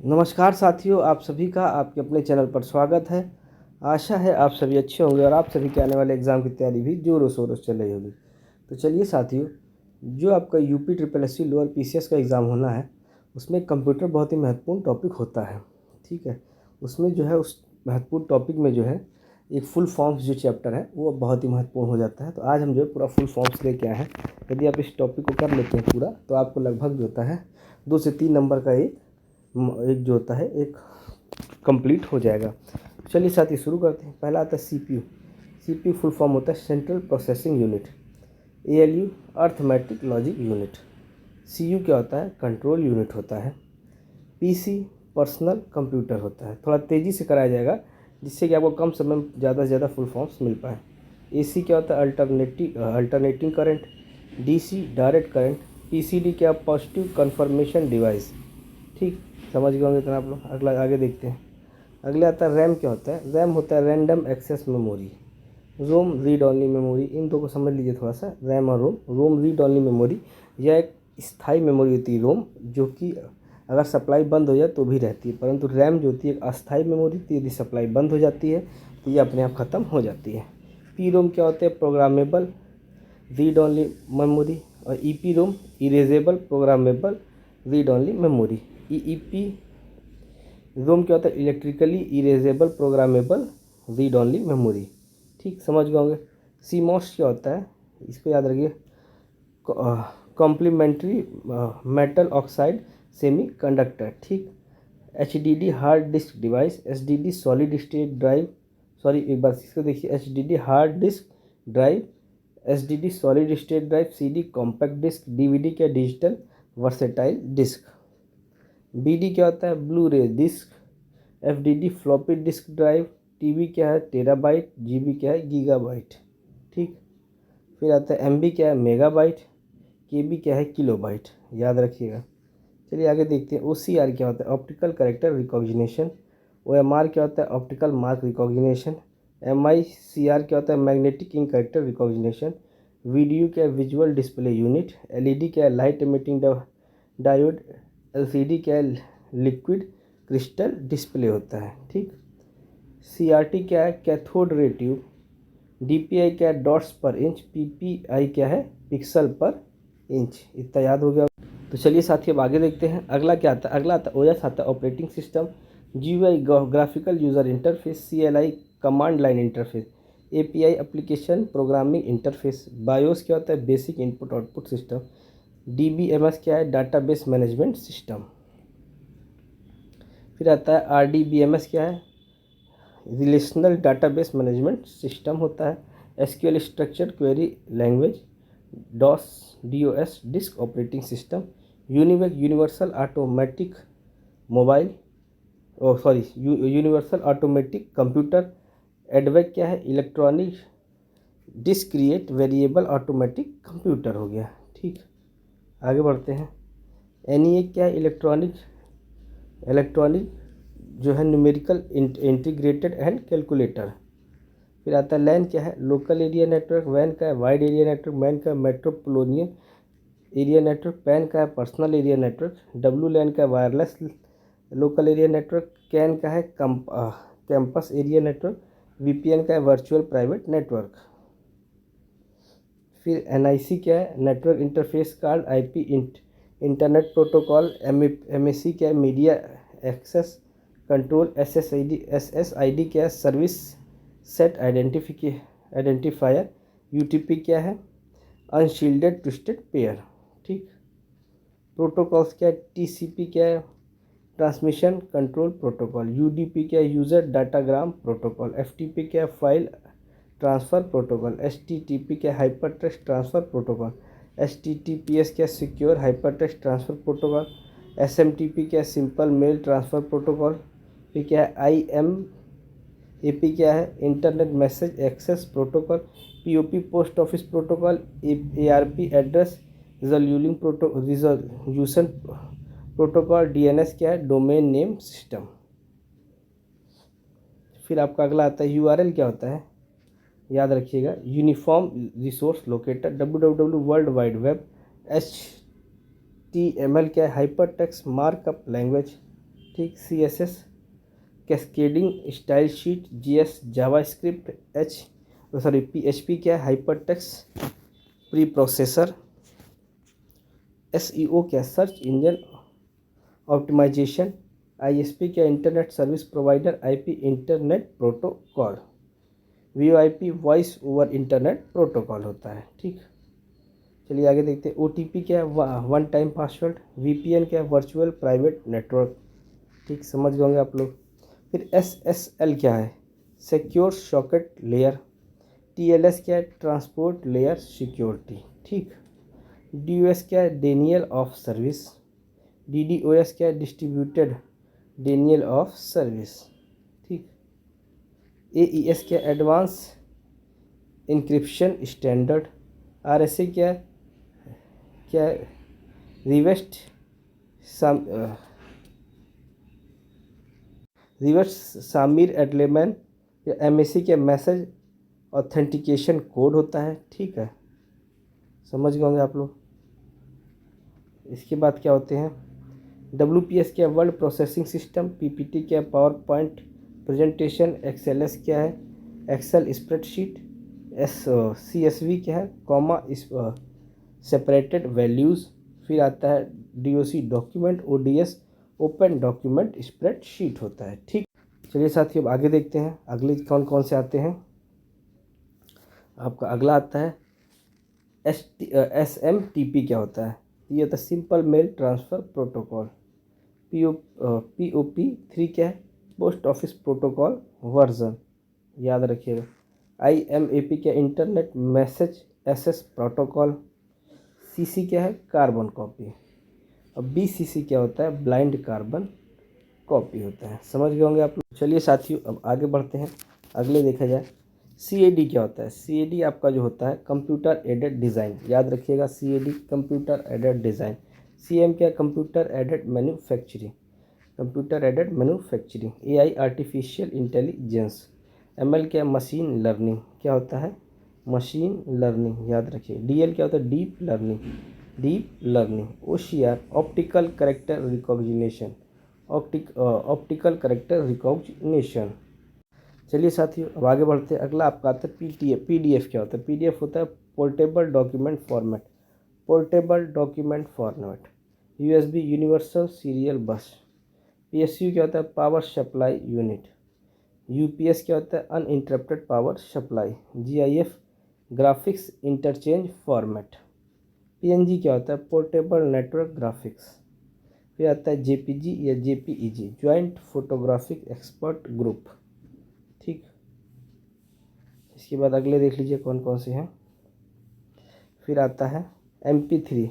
नमस्कार साथियों, आप सभी का आपके अपने चैनल पर स्वागत है। आशा है आप सभी अच्छे होंगे और आप सभी के आने वाले एग्ज़ाम की तैयारी भी जोरों शोरों से चल रही होगी। तो चलिए साथियों, जो आपका UP triple S C lower PCS का एग्ज़ाम होना है, उसमें कंप्यूटर बहुत ही महत्वपूर्ण टॉपिक होता है। ठीक है, उसमें जो है उस महत्वपूर्ण टॉपिक में जो है एक फुल फॉर्म्स जो चैप्टर है वो बहुत ही महत्वपूर्ण हो जाता है। तो आज हम जो है पूरा फुल फॉर्म्स लेके आए हैं। यदि आप इस टॉपिक को कर लेते हैं पूरा, तो आपको लगभग जो होता है 2 से 3 नंबर का एक जो होता है एक कंप्लीट हो जाएगा। चलिए साथी शुरू करते हैं। पहला आता है सीपीयू। सीपीयू फुल फॉर्म होता है central processing unit. ALU arithmetic logic unit. CU क्या होता है? कंट्रोल यूनिट होता है। पीसी पर्सनल कंप्यूटर होता है। थोड़ा तेज़ी से कराया जाएगा जिससे कि आपको कम समय में ज़्यादा से ज़्यादा फुल फॉर्म्स मिल पाए। एसी क्या होता है? Alternating current. DC direct current. PCD क्या? Positive confirmation device. ठीक, समझ गए होंगे इतना आप लोग। अगला आगे देखते हैं। अगले आता है रैम। क्या होता है? रैम होता है रैंडम एक्सेस मेमोरी। रोम रीड ऑनली मेमोरी। इन दो को समझ लीजिए थोड़ा सा, रैम और रोम। रोम रीड ऑनली मेमोरी, यह एक स्थायी मेमोरी होती है रोम, जो कि अगर सप्लाई बंद हो जाए तो भी रहती है, परंतु रैम जो होती है एक अस्थायी मेमोरी होती है। यदि सप्लाई बंद हो जाती है तो ये अपने आप ख़त्म हो जाती है। पी रोम क्या होते हैं? Programmable read only memory. और E P ROM erasable programmable read only memory. E P ROM क्या होता है? Electrically erasable programmable read only memory. ठीक, समझ गए होंगे। सीमॉस क्या होता है? इसको याद रखिए, complementary metal oxide semiconductor. ठीक। H D D hard disk device. S D D solid state drive. Sorry, एक बार इसको देखिए। H D D hard disk drive. S D D solid state drive. C D compact disc. DVD क्या? Digital versatile disc. B D क्या होता है? Blu-ray disc. F D D floppy disk drive. T B क्या है? Terabyte. G B क्या है? Gigabyte. ठीक। फिर आता है एम बी क्या है? मेगाबाइट। के बी क्या है? किलोबाइट। याद रखिएगा। चलिए आगे देखते हैं। ओ सी आर क्या होता है? Optical character recognition. O M R क्या होता है? Optical mark recognition. M I C R क्या होता है? Magnetic ink character recognition. Video क्या है? Visual display unit. L E D क्या है? Light emitting diode. L C D क्या है? लिक्विड क्रिस्टल डिस्प्ले होता है। ठीक। सी आर टी क्या है? Cathode ray tube. D P I क्या है? डॉट्स पर इंच। पी पी आई क्या है? पिक्सल पर इंच। इतना याद हो गया। तो चलिए साथी अब आगे देखते हैं। अगला क्या आता है? अगला आता है ओएस आता है operating system. G U I graphical user interface. C L I command line interface. A P I application programming interface. BIOS क्या होता है? Basic input output system. D B M S क्या है? Database management system. फिर आता है R D B M S क्या है? रिलेशनल डाटाबेस मैनेजमेंट सिस्टम होता है। S Q L structure query language. DOS D O S disk operating system. UNIVAC universal automatic mobile, ओ sorry universal automatic computer. एडवेक क्या है? Electronic discrete variable automatic computer हो गया। ठीक, आगे बढ़ते हैं। एन ई ए क्या है? इलेक्ट्रॉनिक जो है न्यूमेरिकल इंटीग्रेटेड एंड कैलकुलेटर। फिर आता है लैन क्या है? Local area network. वैन का है? Wide area network. मैन का है? Metropolitan area network. पैन का है? Personal area network. डब्लू लैन का है? Wireless local area network. Can का है? Campus area network. वीपीएन का है? Virtual private network. फिर एनआईसी क्या है? Network interface card. IP internet protocol. MAC क्या है? Media access control. एसएसआईडी क्या है? Service set identifier. यूटीपी क्या है? Unshielded twisted pair. ठीक। प्रोटोकॉल्स क्या है? टीसीपी क्या है? Transmission control protocol. यूडीपी क्या है? User datagram protocol. एफटीपी क्या है? File transfer protocol. एचटीटीपी क्या है? Hyper text transfer protocol. HTTPS क्या है? Secure hyper text transfer protocol. SMTP क्या है? Simple mail transfer protocol. फिर क्या है? एपी क्या है? Internet message access protocol. POP post office protocol. ARP address resolution protocol. DNS क्या है? Domain name system. फिर आपका अगला आता है यूआरएल क्या होता है? याद रखिएगा, uniform resource locator. W world wide web. H T M L क्या है? Hyper text markup language. ठीक। CSS cascading style sheet, JS JavaScript, PHP क्या है, hyper text pre processor, SEO क्या है, सर्च इंजन ऑप्टिमाइजेशन, ISP क्या, internet service provider, IP internet protocol, VoIP voice over internet protocol होता है। ठीक, चलिए आगे देखते हैं। OTP क्या है, वन टाइम पासवर्ड, VPN क्या है, वर्चुअल प्राइवेट नेटवर्क। ठीक, समझ गए होंगे आप लोग। फिर SSL क्या है, सिक्योर सॉकेट लेयर, TLS क्या है, ट्रांसपोर्ट लेयर सिक्योरिटी। ठीक, DOS क्या है, डेनियल ऑफ सर्विस, DDoS क्या है, डिस्ट्रीब्यूटेड डेनियल ऑफ सर्विस। ठीक, AES क्या है, एडवांस इंक्रिप्शन स्टैंडर्ड, RSA क्या है, रिवेस्ट रिवर्स सामिर एडलेमैन या MAC के मैसेज ऑथेंटिकेशन कोड होता है। ठीक है, समझ गए होंगे आप लोग। इसके बाद क्या होते हैं, WPS क्या है, वर्ड प्रोसेसिंग सिस्टम, PPT क्या है, पावर पॉइंट प्रेजेंटेशन, XLS क्या है, एक्सेल स्प्रेडशीट, CSV क्या है, कॉमा सेपरेटेड वैल्यूज़। फिर आता है DOC document, ODS open document spreadsheet होता है। ठीक, चलिए साथियों अब आगे देखते हैं अगले कौन कौन से आते हैं। आपका अगला आता है SMTP क्या होता है, ये होता है simple mail transfer protocol. POP3 क्या है, पोस्ट ऑफिस प्रोटोकॉल वर्जन, याद रखिएगा। IMAP क्या, internet message access protocol. CC क्या है, कार्बन कॉपी। और BCC क्या होता है, ब्लाइंड कार्बन कॉपी होता है। समझ गए होंगे आप लोग। चलिए साथियों अब आगे बढ़ते हैं, अगले देखा जाए। CAD क्या होता है, CAD आपका जो होता है कंप्यूटर एडेड डिज़ाइन, याद रखिएगा CAD computer aided design. CM क्या, computer aided manufacturing, computer aided manufacturing. AI artificial intelligence. ML क्या, मशीन लर्निंग, क्या होता है, मशीन लर्निंग, याद रखिए। DL क्या होता है, deep learning, deep learning. OCR optical character recognition, optical character recognition. चलिए साथियों अब आगे बढ़ते हैं। अगला आपका आता है PDF क्या होता है, PDF होता है portable document format, portable document format. USB universal serial बस। PSU क्या होता है, पावर सप्लाई यूनिट। UPS क्या होता है, uninterrupted power supply. GIF graphics interchange format. PNG क्या होता है, पोर्टेबल नेटवर्क ग्राफिक्स। फिर आता है JPG या JPEG, joint photographic expert group. ठीक, इसके बाद अगले देख लीजिए कौन कौन से हैं। फिर आता है MP3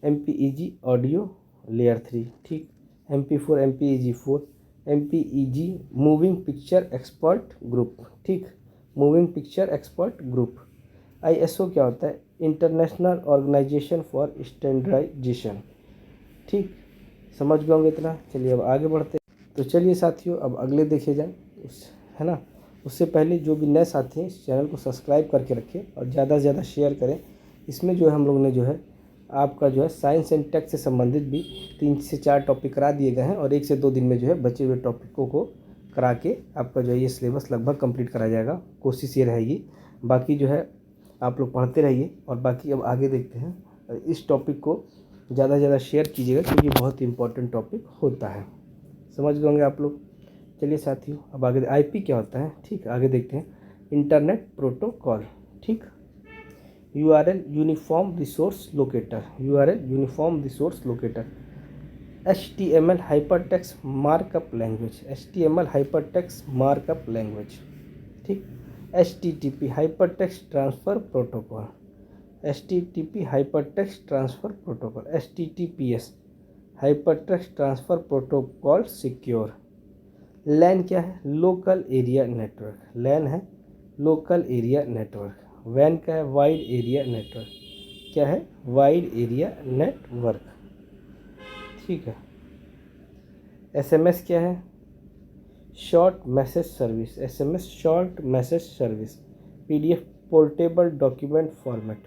MPEG ऑडियो लेयर 3। ठीक, MP4 MPEG 4, MPEG moving picture expert group. ठीक, moving picture expert group. ISO क्या होता है, इंटरनेशनल ऑर्गेनाइजेशन फॉर स्टैंडर्डाइजेशन। ठीक, समझ गए होंगे इतना। चलिए अब आगे बढ़ते हैं। तो चलिए साथियों अब अगले देखे जाए है ना। उससे पहले जो भी नए साथी हैं इस चैनल को सब्सक्राइब करके रखें और ज़्यादा से ज़्यादा शेयर करें। इसमें जो है हम लोग ने जो है आपका जो है साइंस एंड टेक से संबंधित भी 3 से 4 टॉपिक करा दिए गए हैं और 1 से 2 दिन में जो है बचे हुए टॉपिकों को करा के आपका जो है ये सिलेबस लगभग कंप्लीट करा जाएगा। कोशिश ये रहेगी, बाकी जो है आप लोग पढ़ते रहिए। और बाकी अब आगे देखते हैं, इस टॉपिक को ज़्यादा से ज़्यादा शेयर कीजिएगा क्योंकि बहुत ही इंपॉर्टेंट टॉपिक होता है। समझ गए होंगे आप लोग। चलिए साथियों अब आगे IP क्या होता है, ठीक आगे देखते हैं। Internet protocol. ठीक, URL uniform resource locator, URL uniform resource locator. HTML hypertext markup language, HTML hypertext markup language. ठीक, HTTP hypertext transfer protocol, HTTP hypertext transfer protocol. HTTPS hypertext transfer protocol secure. LAN क्या है, local area network, LAN है local area network. WAN क्या है, wide area network, क्या है, wide area network. ठीक है, SMS क्या है, short message service, SMS short message service. PDF portable document format,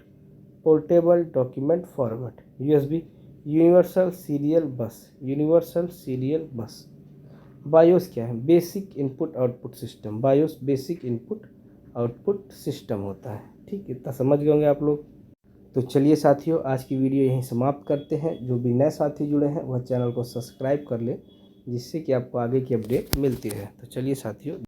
portable document format. USB universal serial बस, यूनिवर्सल सीरियल बस। बायोस क्या है? Basic input output system. BIOS basic input output system होता है। ठीक, इतना समझ गए होंगे आप लोग। तो चलिए साथियों, आज की वीडियो यहीं समाप्त करते हैं। जो भी नए साथी जुड़े हैं वह चैनल को सब्सक्राइब कर लें, जिससे कि आपको आगे की अपडेट मिलती रहे। तो चलिए साथियों।